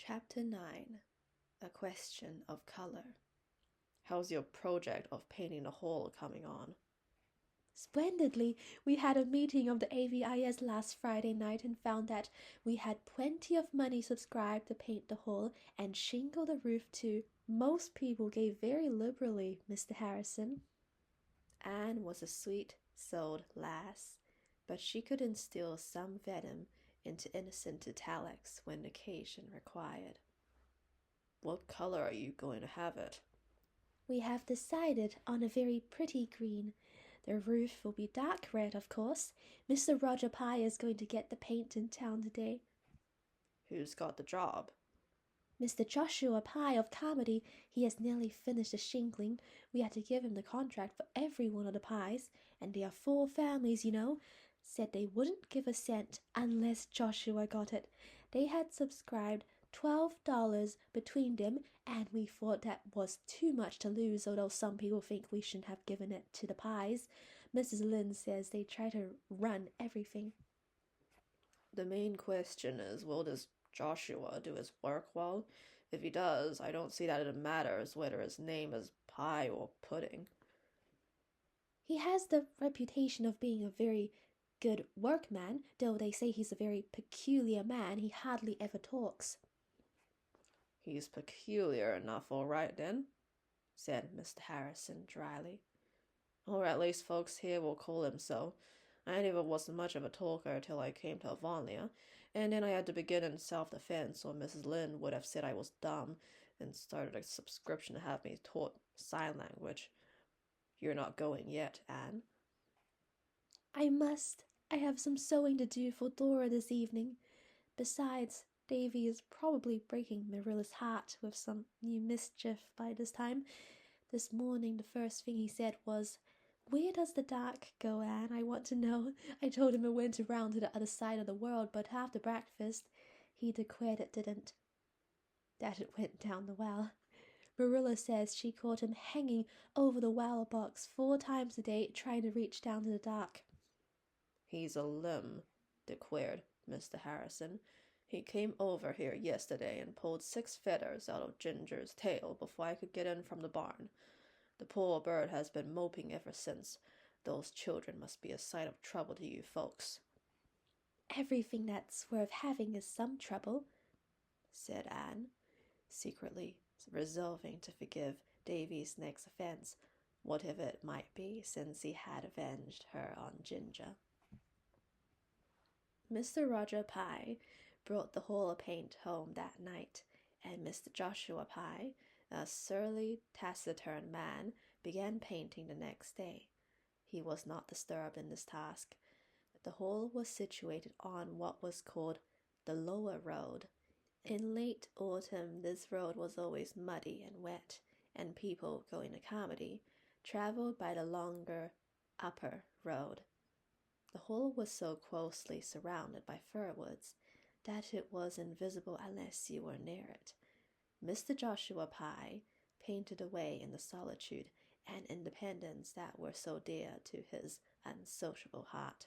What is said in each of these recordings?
Chapter 9. A Question of Color. How's your project of painting the hall coming on? Splendidly. We had a meeting of the AVIS last Friday night and found that we had plenty of money subscribed to paint the hall and shingle the roof too. Most people gave very liberally, Mr. Harrison. Anne was a sweet-souled lass, but she could instill some venom into innocent italics when occasion required. What color are you going to have it? We have decided on a very pretty green. The roof will be dark red, of course. Mr. Roger Pye is going to get the paint in town today. Who's got the job? Mr. Joshua Pye of Carmody. He has nearly finished the shingling. We had to give him the contract for every one of the Pyes, and they are 4 families, you know. Said they wouldn't give a cent unless Joshua got it. They had subscribed $12 between them, and we thought that was too much to lose, although some people think we shouldn't have given it to the Pyes. Mrs. Lynde says they try to run everything. The main question is, will this Joshua do his work well? If he does, I don't see that it matters whether his name is Pie or Pudding. He has the reputation of being a very good workman, though they say he's a very peculiar man. He hardly ever talks. He's peculiar enough, all right, then, said Mr. Harrison dryly. Or at least folks here will call him so. I never was much of a talker till I came to Avonlea, and then I had to begin in self-defense, or Mrs. Lynde would have said I was dumb and started a subscription to have me taught sign language. You're not going yet, Anne? I must. I have some sewing to do for Dora this evening. Besides, Davy is probably breaking Marilla's heart with some new mischief by this time. This morning the first thing he said was, "Where does the dark go, Anne? I want to know." I told him it went around to the other side of the world, but after breakfast he declared it didn't. That it went down the well. Marilla says she caught him hanging over the well box 4 times a day trying to reach down to the dark. He's a limb, declared Mr. Harrison. He came over here yesterday and pulled 6 feathers out of Ginger's tail before I could get in from the barn. The poor bird has been moping ever since. Those children must be a sight of trouble to you folks. Everything that's worth having is some trouble, said Anne, secretly resolving to forgive Davy's next offense, whatever it might be, since he had avenged her on Ginger. Mr. Roger Pye brought the whole of paint home that night, and Mr. Joshua Pye, a surly, taciturn man, began painting the next day. He was not disturbed in this task. The hall was situated on what was called the lower road. In late autumn this road was always muddy and wet, and people going to Carmody travelled by the longer upper road. The hall was so closely surrounded by fir woods that it was invisible unless you were near it. Mr. Joshua Pye painted away in the solitude and independence that were so dear to his unsociable heart.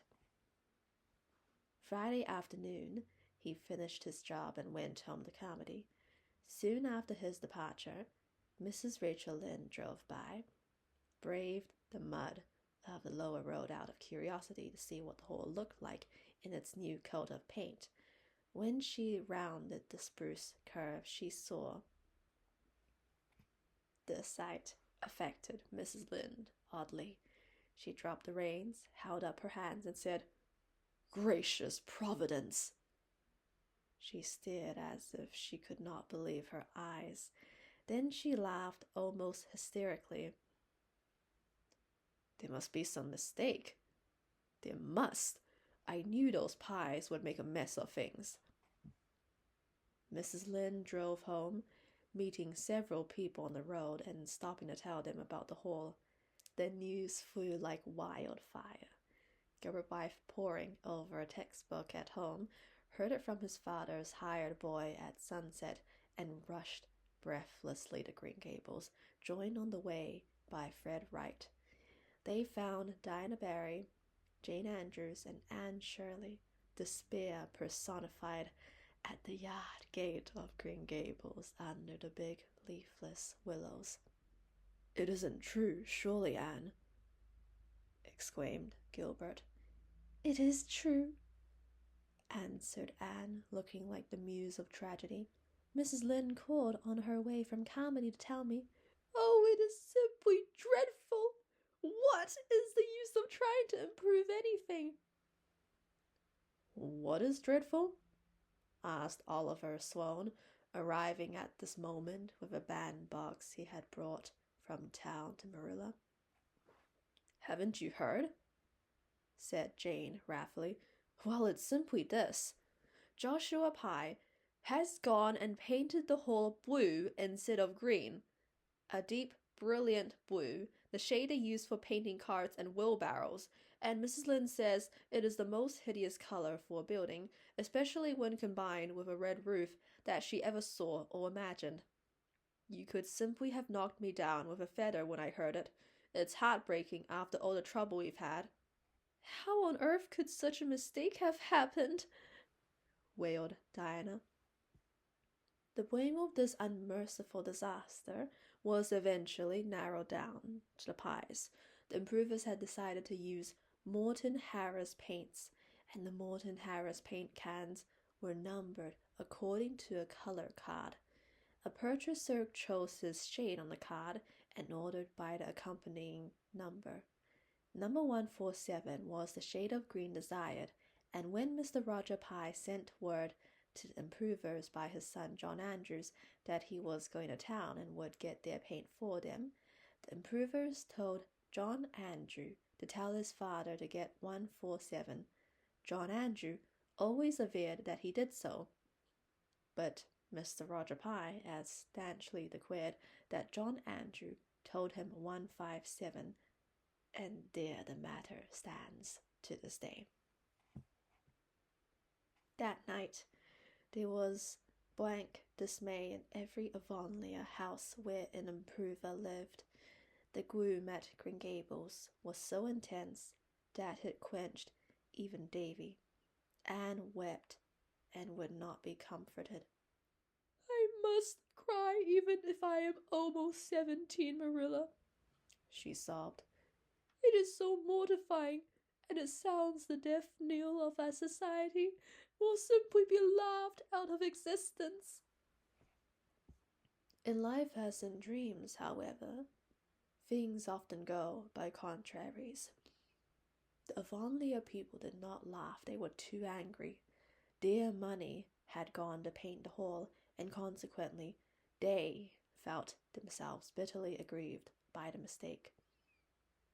Friday afternoon he finished his job and went home to Carmody. Soon after his departure, Mrs. Rachel Lynde drove by, braved the mud of the lower road out of curiosity to see what the hole looked like in its new coat of paint. When she rounded the spruce curve, she saw. The sight affected Mrs. Lynde oddly. She dropped the reins, held up her hands, and said, "Gracious Providence!" She stared as if she could not believe her eyes. Then she laughed almost hysterically. There must be some mistake. There must. I knew those Pyes would make a mess of things. Mrs. Lynde drove home, meeting several people on the road and stopping to tell them about the hall. The news flew like wildfire. Gilbert wife poring over a textbook at home, heard it from his father's hired boy at sunset, and rushed breathlessly to Green Gables, joined on the way by Fred Wright. They found Dinah Barry, Jane Andrews, and Anne Shirley, despair personified, at the yard gate of Green Gables under the big leafless willows. "It isn't true, surely, Anne?" exclaimed Gilbert. "It is true," answered Anne, looking like the muse of tragedy. "Mrs. Lynde called on her way from Carmody to tell me." "Oh, it is simply dreadful! What is the use of trying to improve anything?" "What is dreadful?" asked Oliver Sloane, arriving at this moment with a bandbox he had brought from town to Marilla. "Haven't you heard?" said Jane wrathfully. "Well, it's simply this. Joshua Pye has gone and painted the hall blue instead of green. A deep, brilliant blue, the shade they use for painting carts and wheelbarrows, and Mrs. Lynde says it is the most hideous color for a building, especially when combined with a red roof, that she ever saw or imagined. You could simply have knocked me down with a feather when I heard it. It's heartbreaking after all the trouble we've had." "How on earth could such a mistake have happened?" wailed Diana. The blame of this unmerciful disaster was eventually narrowed down to the Pyes. The improvers had decided to use Morton Harris paints, and the Morton Harris paint cans were numbered according to a color card. A purchaser chose his shade on the card and ordered by the accompanying number. Number 147 was the shade of green desired, and when Mr. Roger Pye sent word to the improvers by his son John Andrews that he was going to town and would get their paint for them, the improvers told John Andrew to tell his father to get 147. John Andrew always averred that he did so, but Mr. Roger Pye as stanchly declared that John Andrew told him 157, and there the matter stands to this day. That night there was blank dismay in every Avonlea house where an improver lived. The gloom at Green Gables was so intense that it quenched even Davy. Anne wept and would not be comforted. "I must cry even if I am almost 17, Marilla," she sobbed. "It is so mortifying, and it sounds the death knell of our society. Will simply be laughed out of existence." In life as in dreams, however, things often go by contraries. The Avonlea people did not laugh. They were too angry. Their money had gone to paint the hall, and consequently they felt themselves bitterly aggrieved by the mistake.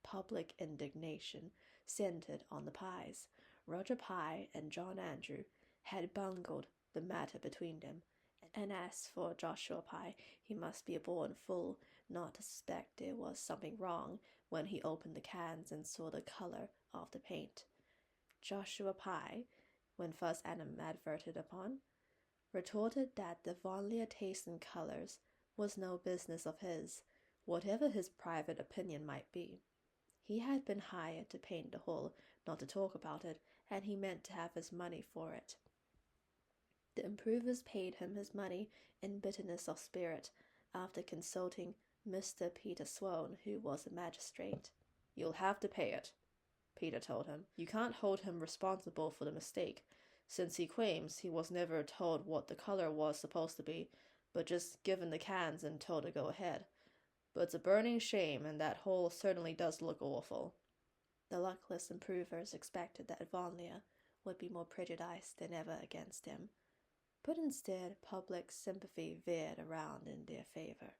Public indignation centered on the Pyes. Roger Pye and John Andrew had bungled the matter between them, and as for Joshua Pye, he must be a born fool not to suspect there was something wrong when he opened the cans and saw the color of the paint. Joshua Pye, when first animadverted upon, retorted that the Avonlea taste in colors was no business of his, whatever his private opinion might be. He had been hired to paint the hall, not to talk about it, and he meant to have his money for it. The improvers paid him his money in bitterness of spirit, after consulting Mr. Peter Sloane, who was a magistrate. "You'll have to pay it," Peter told him. "You can't hold him responsible for the mistake, since he claims he was never told what the color was supposed to be, but just given the cans and told to go ahead. But it's a burning shame, and that hole certainly does look awful." The luckless improvers expected that Avonlea would be more prejudiced than ever against him, but instead public sympathy veered around in their favor.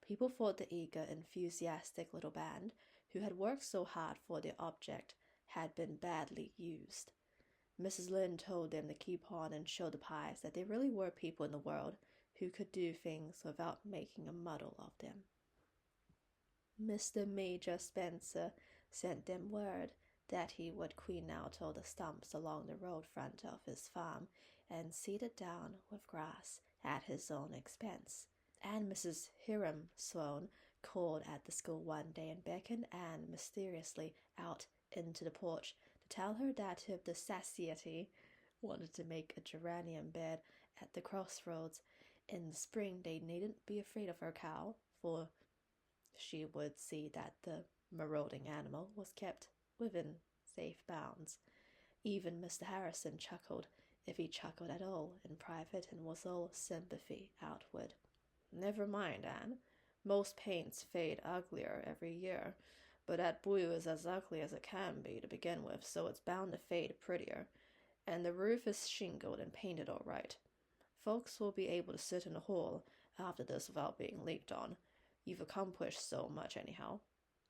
People thought the eager, enthusiastic little band, who had worked so hard for their object, had been badly used. Mrs. Lynde told them to keep on and show the Pyes that there really were people in the world who could do things without making a muddle of them. Mr. Major Spencer sent them word that he would clean out all the stumps along the road front of his farm and seed it down with grass at his own expense. And Mrs. Hiram Sloane called at the school one day and beckoned Anne mysteriously out into the porch to tell her that if the satiety wanted to make a geranium bed at the crossroads. In the spring they needn't be afraid of her cow, for she would see that the marauding animal was kept within safe bounds. Even Mr. Harrison chuckled, if he chuckled at all, in private, and was all sympathy outward. Never mind, Anne. Most paints fade uglier every year, but that blue is as ugly as it can be to begin with, so it's bound to fade prettier. And the roof is shingled and painted all right. Folks will be able to sit in the hall after this without being leaked on. You've accomplished so much anyhow.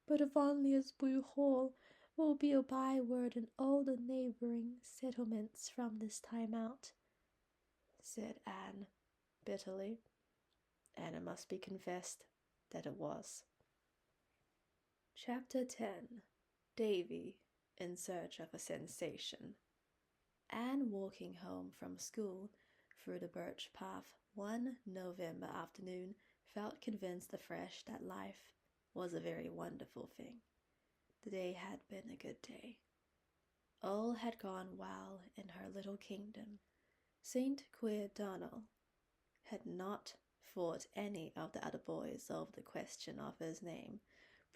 But Avonlea's Blue Hall will be a byword in all the neighboring settlements from this time out, said Anne bitterly, and it must be confessed that it was. Chapter 10. Davy in Search of a Sensation. Anne, walking home from school through the birch path one November afternoon, felt convinced afresh that life was a very wonderful thing. The day had been a good day. All had gone well in her little kingdom. St. Queer Donald had not fought any of the other boys over the question of his name.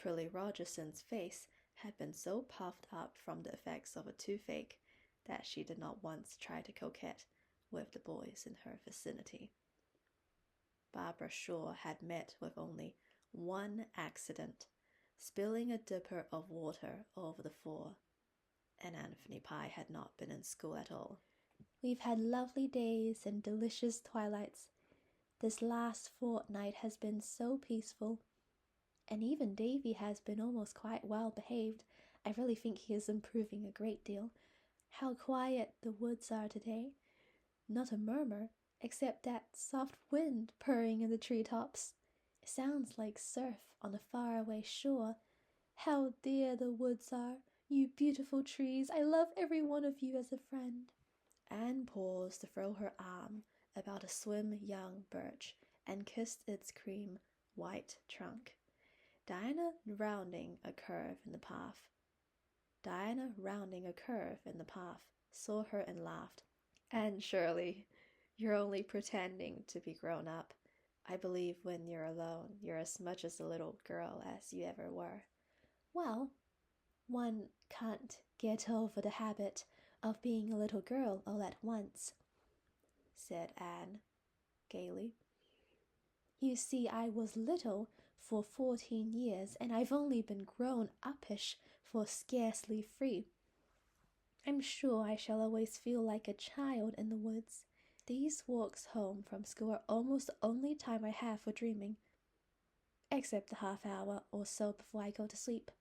Prilly Rogerson's face had been so puffed up from the effects of a toothache that she did not once try to coquette with the boys in her vicinity. Barbara Shaw had met with only one accident, spilling a dipper of water over the floor, and Anthony Pye had not been in school at all. We've had lovely days and delicious twilights. This last fortnight has been so peaceful, and even Davy has been almost quite well behaved. I really think he is improving a great deal. How quiet the woods are today. Not a murmur, except that soft wind purring in the treetops. It sounds like surf on a faraway shore. How dear the woods are, you beautiful trees. I love every one of you as a friend. Anne paused to throw her arm about a slim young birch and kissed its cream white trunk. Diana rounding a curve in the path, saw her and laughed. "Anne Shirley, you're only pretending to be grown up. I believe when you're alone, you're as much as a little girl as you ever were." "Well, one can't get over the habit of being a little girl all at once," said Anne gaily. "You see, I was little for 14 years, and I've only been grown uppish for scarcely 3. I'm sure I shall always feel like a child in the woods. These walks home from school are almost the only time I have for dreaming, except the half hour or so before I go to sleep.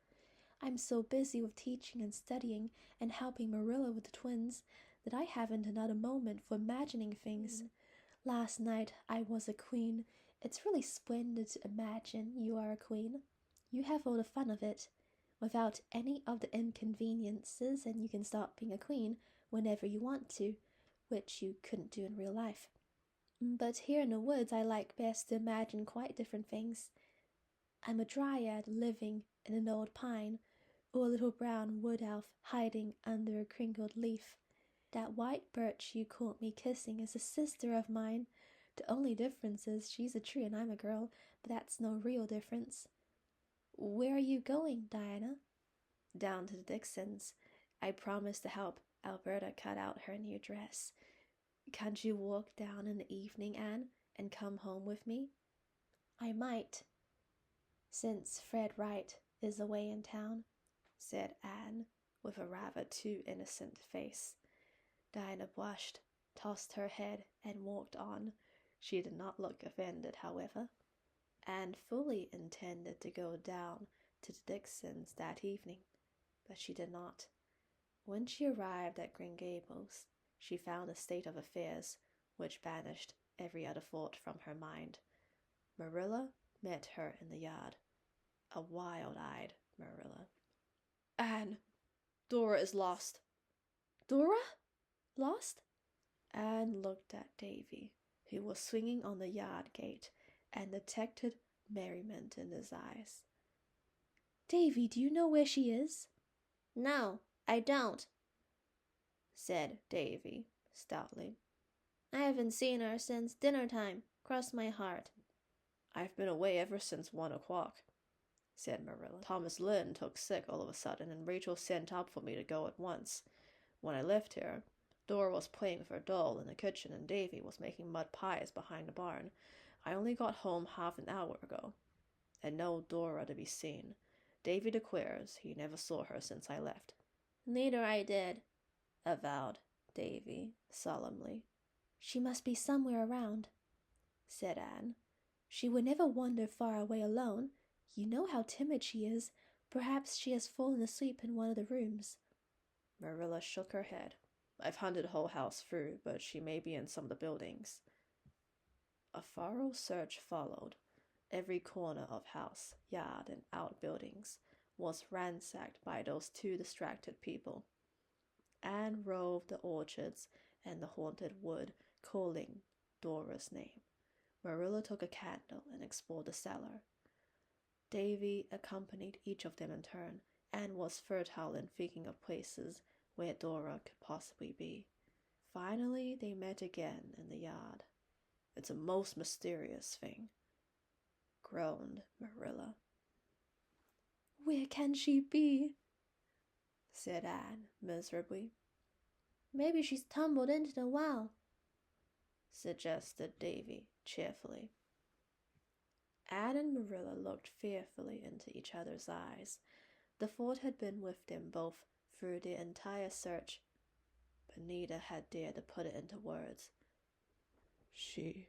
I'm so busy with teaching and studying and helping Marilla with the twins that I haven't another moment for imagining things. Last night I was a queen. It's really splendid to imagine you are a queen. You have all the fun of it, without any of the inconveniences, and you can stop being a queen whenever you want to, which you couldn't do in real life. But here in the woods I like best to imagine quite different things. I'm a dryad living in an old pine, or a little brown wood elf hiding under a crinkled leaf. That white birch you caught me kissing is a sister of mine. The only difference is she's a tree and I'm a girl, but that's no real difference. Where are you going, Diana? Down to the Dixons. I promised to help Alberta cut out her new dress. Can't you walk down in the evening, Anne, and come home with me? I might, since Fred Wright is away in town, said Anne, with a rather too innocent face. Diana blushed, tossed her head, and walked on. She did not look offended, however. Anne fully intended to go down to the Dixons that evening, but she did not. When she arrived at Green Gables, she found a state of affairs which banished every other thought from her mind. Marilla met her in the yard, a wild-eyed Marilla. "Anne, Dora is lost." "Dora? Lost?" Anne looked at Davy, who was swinging on the yard gate, and detected merriment in his eyes. "Davy, do you know where she is?" "No, I don't," said Davy stoutly. I haven't seen her since dinner time. Cross my heart. I've been away ever since 1 o'clock, said Marilla. Thomas Lynn took sick all of a sudden, and Rachel sent up for me to go at once. When I left here, Dora was playing with her doll in the kitchen, and Davy was making mud pies behind the barn. I only got home half an hour ago, and no Dora to be seen. Davy declares he never saw her since I left. Neither I did, avowed Davy solemnly. She must be somewhere around, said Anne. She would never wander far away alone. You know how timid she is. Perhaps she has fallen asleep in one of the rooms. Marilla shook her head. I've hunted the whole house through, but she may be in some of the buildings. A thorough search followed. Every corner of house, yard, and outbuildings was ransacked by those two distracted people. Anne roved the orchards and the haunted wood, calling Dora's name. Marilla took a candle and explored the cellar. Davy accompanied each of them in turn, and was fertile in thinking of places where Dora could possibly be. Finally, they met again in the yard. It's a most mysterious thing, groaned Marilla. Where can she be? said Anne miserably. Maybe she's tumbled into the well, suggested Davy cheerfully. Anne and Marilla looked fearfully into each other's eyes. The thought had been with them both through the entire search, but neither had dared to put it into words. She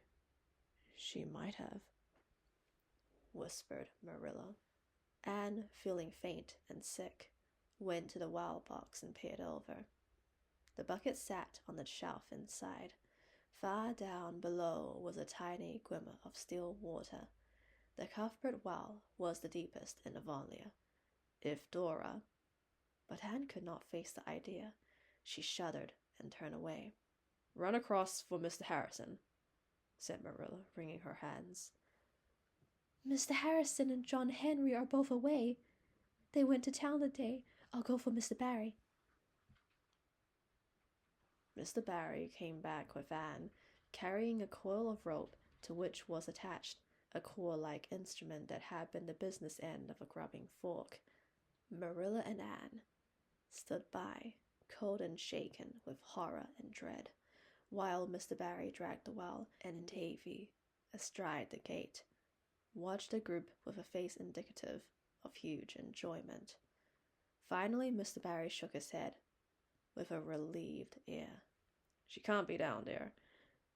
might have, whispered Marilla. Anne, feeling faint and sick, went to the well box and peered over. The bucket sat on the shelf inside. Far down below was a tiny glimmer of still water. The Cuthbert well was the deepest in Avonlea. If Dora... But Anne could not face the idea. She shuddered and turned away. Run across for Mr. Harrison, said Marilla, wringing her hands. Mr. Harrison and John Henry are both away. They went to town today. I'll go for Mr. Barry. Mr. Barry came back with Anne, carrying a coil of rope to which was attached a claw-like instrument that had been the business end of a grubbing fork. Marilla and Anne stood by, cold and shaken with horror and dread, while Mr. Barry dragged the well, and Davy, astride the gate, watched the group with a face indicative of huge enjoyment. Finally, Mr. Barry shook his head with a relieved air. She can't be down there.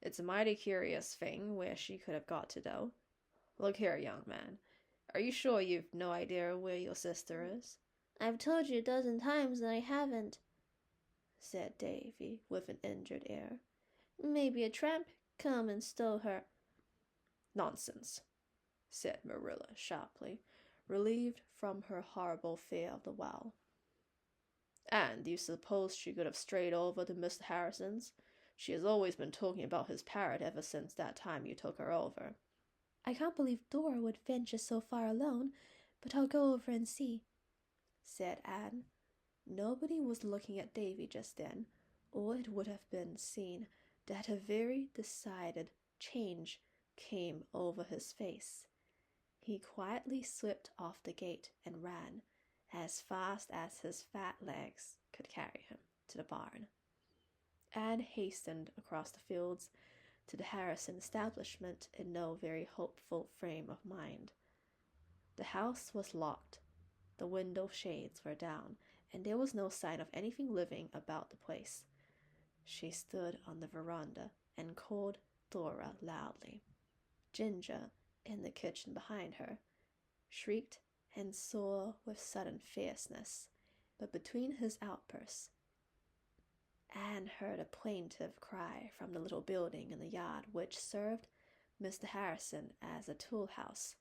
It's a mighty curious thing where she could have got to, though. Look here, young man. Are you sure you've no idea where your sister is? I've told you a dozen times that I haven't, said Davy with an injured air. Maybe a tramp come and stole her. Nonsense, said Marilla sharply, relieved from her horrible fear of the well. And do you suppose she could have strayed over to Mr. Harrison's? She has always been talking about his parrot ever since that time you took her over. I can't believe Dora would venture so far alone, but I'll go over and see, said Anne. Nobody was looking at Davy just then, or it would have been seen that a very decided change came over his face. He quietly slipped off the gate and ran, as fast as his fat legs could carry him, to the barn. Anne hastened across the fields to the Harrison establishment in no very hopeful frame of mind. The house was locked, the window shades were down, and there was no sign of anything living about the place. She stood on the veranda and called Dora loudly. Ginger, in the kitchen behind her, shrieked and swore with sudden fierceness, but between his outbursts, Anne heard a plaintive cry from the little building in the yard which served Mr. Harrison as a tool house.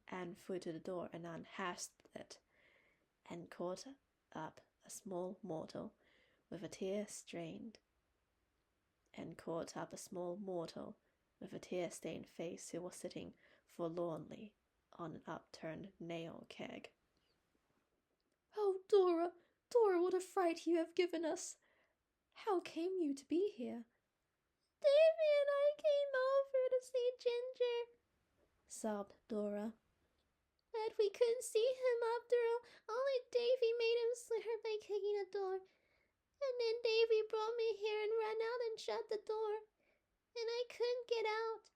Anne flew to the door and unhasped it, and caught up a small mortal with a tear-stained face who was sitting forlornly on an upturned nail keg. "Oh, Dora, Dora, what a fright you have given us! How came you to be here?" Davy and I came over to see Ginger, sobbed Dora. But we couldn't see him after all. Only Davy made him swear by kicking the door. And then Davy brought me here and ran out and shut the door. And I couldn't get out.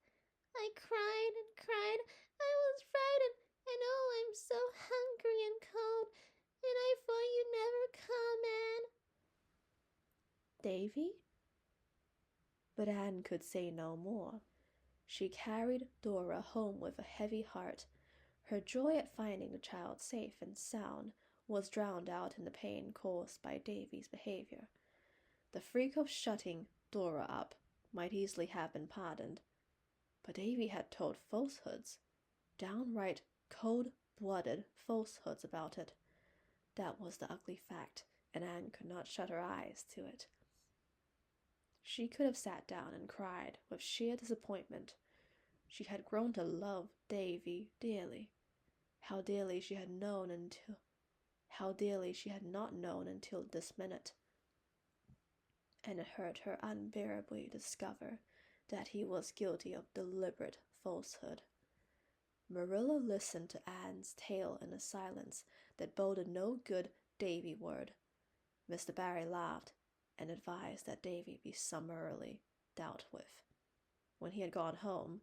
I cried and cried. I was frightened. And oh, I'm so hungry and cold. And I thought you'd never come, Anne. Davy? But Anne could say no more. She carried Dora home with a heavy heart. Her joy at finding the child safe and sound was drowned out in the pain caused by Davy's behavior. The freak of shutting Dora up might easily have been pardoned, but Davy had told falsehoods, downright cold-blooded falsehoods about it. That was the ugly fact, and Anne could not shut her eyes to it. She could have sat down and cried with sheer disappointment. She had grown to love Davy dearly. How dearly she had not known until this minute. And it hurt her unbearably to discover that he was guilty of deliberate falsehood. Marilla listened to Anne's tale in a silence that boded no good Davy word. Mr. Barry laughed and advised that Davy be summarily dealt with. When he had gone home,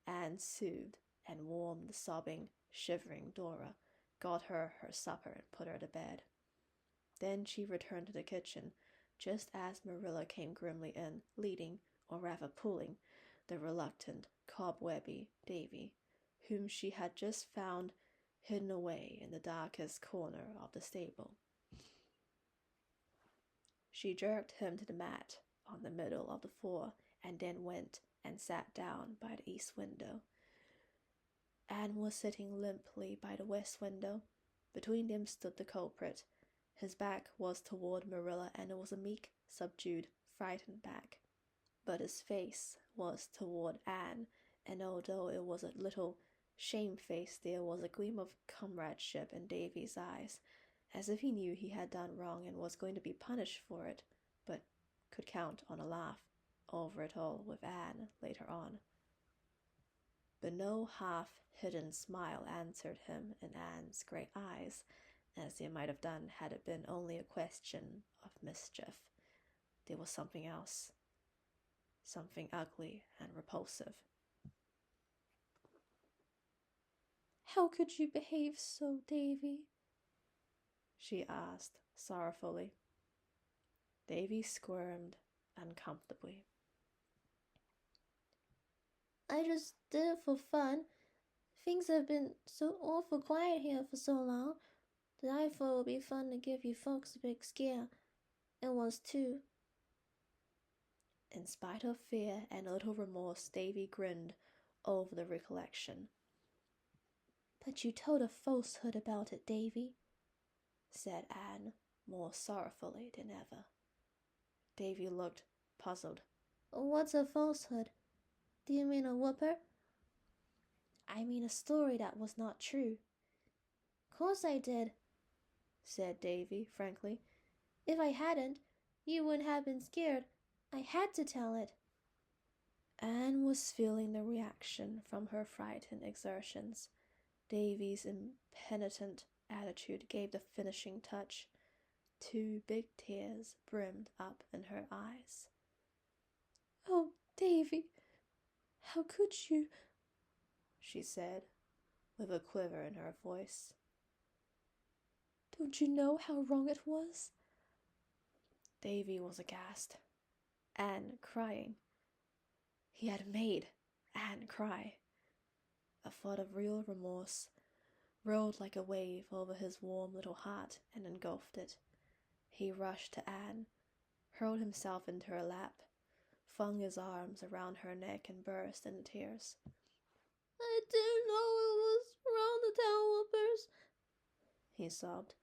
Anne soothed and warmed the sobbing, shivering Dora, got her supper and put her to bed. Then she returned to the kitchen, just as Marilla came grimly in, leading, or rather pulling, the reluctant, cobwebby Davy, whom she had just found hidden away in the darkest corner of the stable. She jerked him to the mat on the middle of the floor and then went and sat down by the east window. Anne was sitting limply by the west window. Between them stood the culprit. His back was toward Marilla, and it was a meek, subdued, frightened back. But his face was toward Anne, and although it was a little shamefaced, there was a gleam of comradeship in Davy's eyes, as if he knew he had done wrong and was going to be punished for it, but could count on a laugh over it all with Anne later on. But no half-hidden smile answered him in Anne's great eyes, as there might have done had it been only a question of mischief. There was something else, something ugly and repulsive. How could you behave so, Davy? She asked sorrowfully. Davy squirmed uncomfortably. I just did it for fun. Things have been so awful quiet here for so long that I thought it would be fun to give you folks a big scare. It was too. In spite of fear and a little remorse, Davy grinned over the recollection. But you told a falsehood about it, Davy, said Anne, more sorrowfully than ever. Davy looked puzzled. What's a falsehood? Do you mean a whooper? I mean a story that was not true. Course I did, said Davy frankly. If I hadn't, you wouldn't have been scared. I had to tell it. Anne was feeling the reaction from her frightened exertions. Davy's impenitent attitude gave the finishing touch. 2 big tears brimmed up in her eyes. Oh, Davy, how could you? She said, with a quiver in her voice. Don't you know how wrong it was? Davy was aghast. Anne crying. He had made Anne cry. A flood of real remorse rolled like a wave over his warm little heart and engulfed it. He rushed to Anne, hurled himself into her lap, flung his arms around her neck and burst into tears. I didn't know it was wrong to tell whoopers, he sobbed.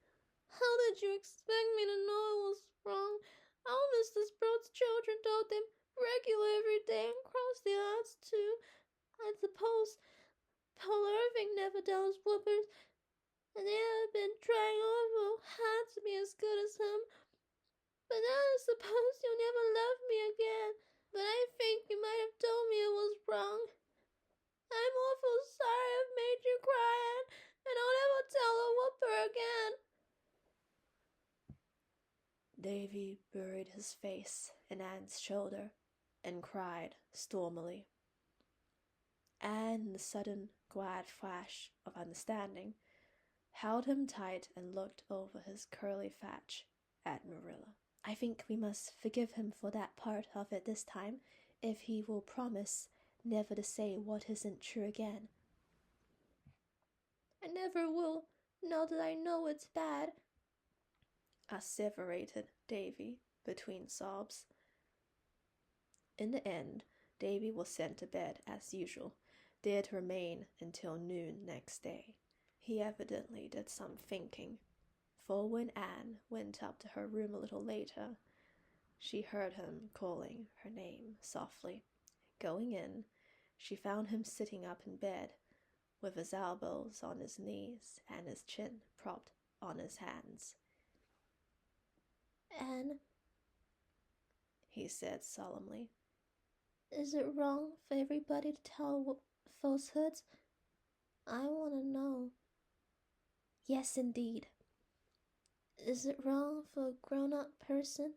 How did you expect me to know it was wrong? All Mr. Sprout's children told them regular every day and crossed the odds too. I suppose Paul Irving never tells whoopers, and they have been trying awful hard to be as good as him. But now I suppose you'll never love me again. but I think you might have told me it was wrong. I'm awful sorry I've made you cry, and I'll never tell a whooper again. Davy buried his face in Anne's shoulder and cried stormily. Anne, in the sudden, glad flash of understanding, held him tight and looked over his curly thatch at Marilla. I think we must forgive him for that part of it this time, if he will promise never to say what isn't true again. I never will, now that I know it's bad, asseverated Davy between sobs. In the end, Davy was sent to bed as usual, there to remain until noon next day. He evidently did some thinking, for when Anne went up to her room a little later, she heard him calling her name softly. Going in, she found him sitting up in bed, with his elbows on his knees and his chin propped on his hands. Anne, he said solemnly, is it wrong for everybody to tell falsehoods? I want to know. Yes, indeed. Is it wrong for a grown-up person?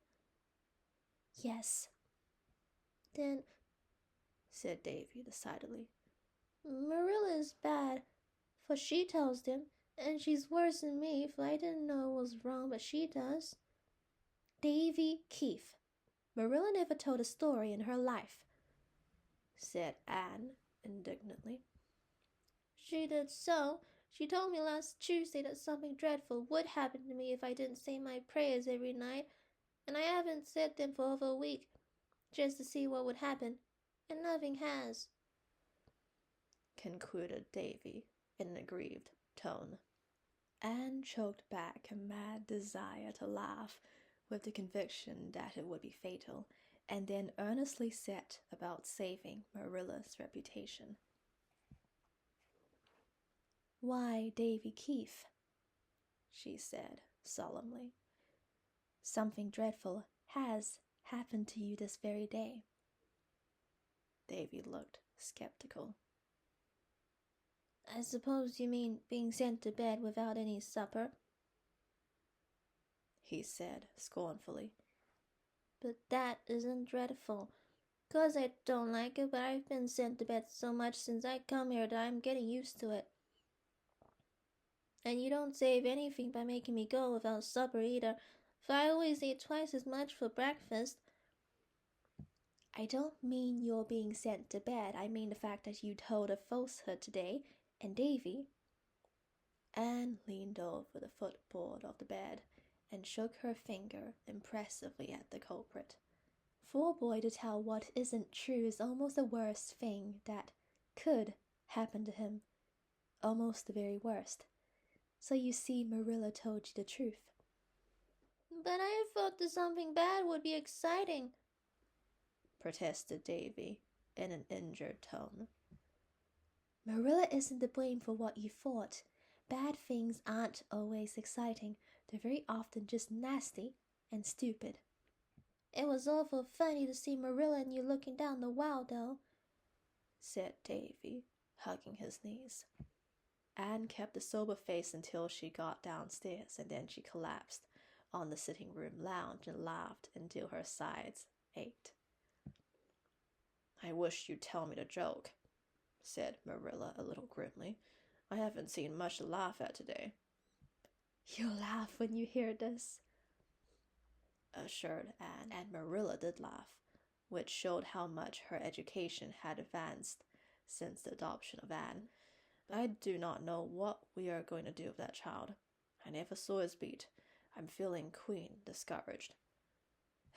Yes. Then, said Davy decidedly, Marilla is bad, for she tells them, and she's worse than me, for I didn't know it was wrong, but she does. Davy Keefe, Marilla never told a story in her life, said Anne indignantly. She did so. She told me last Tuesday that something dreadful would happen to me if I didn't say my prayers every night, and I haven't said them for over a week, just to see what would happen, and nothing has, concluded Davy in an aggrieved tone. Anne choked back a mad desire to laugh, with the conviction that it would be fatal, and then earnestly set about saving Marilla's reputation. Why, Davy Keefe, she said solemnly, something dreadful has happened to you this very day. Davy looked skeptical. I suppose you mean being sent to bed without any supper, he said scornfully. But that isn't dreadful. 'Cause I don't like it, but I've been sent to bed so much since I come here that I'm getting used to it. And you don't save anything by making me go without supper either, for I always eat twice as much for breakfast. I don't mean you're being sent to bed. I mean the fact that you told a falsehood today, and Davy. Anne leaned over the footboard of the bed and shook her finger impressively at the culprit. For a boy to tell what isn't true is almost the worst thing that could happen to him. Almost the very worst. So you see, Marilla told you the truth. But I thought that something bad would be exciting, protested Davy in an injured tone. Marilla isn't to blame for what you thought. Bad things aren't always exciting. They're very often just nasty and stupid. It was awful funny to see Marilla and you looking down the well, though, said Davy, hugging his knees. Anne kept a sober face until she got downstairs, and then she collapsed on the sitting-room lounge and laughed until her sides ached. I wish you'd tell me the joke, said Marilla a little grimly. I haven't seen much to laugh at today. You'll laugh when you hear this, assured Anne, and Marilla did laugh, which showed how much her education had advanced since the adoption of Anne. I do not know what we are going to do with that child. I never saw his beat. I'm feeling queen discouraged.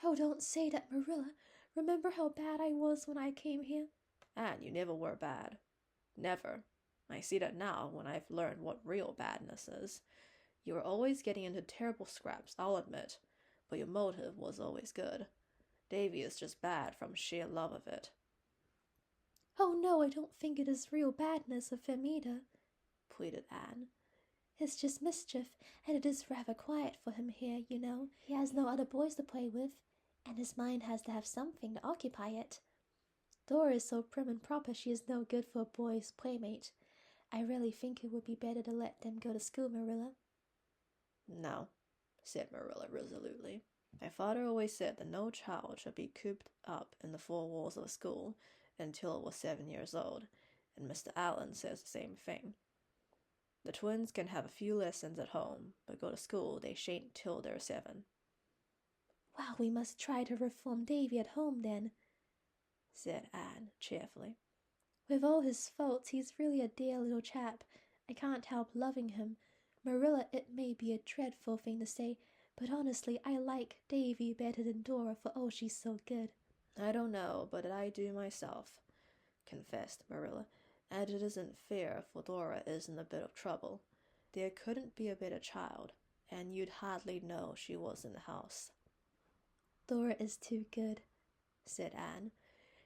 Oh, don't say that, Marilla. Remember how bad I was when I came here? Anne, you never were bad. Never. I see that now when I've learned what real badness is. You were always getting into terrible scraps, I'll admit, but your motive was always good. Davy is just bad from sheer love of it. Oh, no, I don't think it is real badness of him either, pleaded Anne. It's just mischief, and it is rather quiet for him here, you know. He has no other boys to play with, and his mind has to have something to occupy it. Dora is so prim and proper she is no good for a boy's playmate. I really think it would be better to let them go to school, Marilla. No, said Marilla resolutely. My father always said that no child should be cooped up in the four walls of a school until it was 7 years old, and Mr. Allen says the same thing. The twins can have a few lessons at home, but go to school they shan't till they're 7. Well, we must try to reform Davy at home then, said Anne cheerfully. With all his faults, he's really a dear little chap. I can't help loving him. Marilla, it may be a dreadful thing to say, but honestly, I like Davy better than Dora for oh, she's so good. I don't know, but I do myself, confessed Marilla, and it isn't fair for Dora is in a bit of trouble. There couldn't be a better child, and you'd hardly know she was in the house. Dora is too good, said Anne.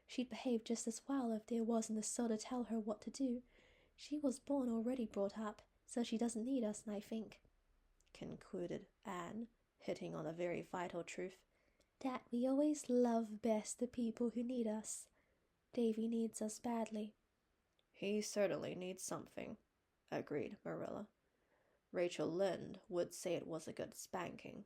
She'd behave just as well if there wasn't a soul to tell her what to do. She was born already brought up, so she doesn't need us, I think, concluded Anne, hitting on a very vital truth, that we always love best the people who need us. Davy needs us badly. He certainly needs something, agreed Marilla. Rachel Lynde would say it was a good spanking.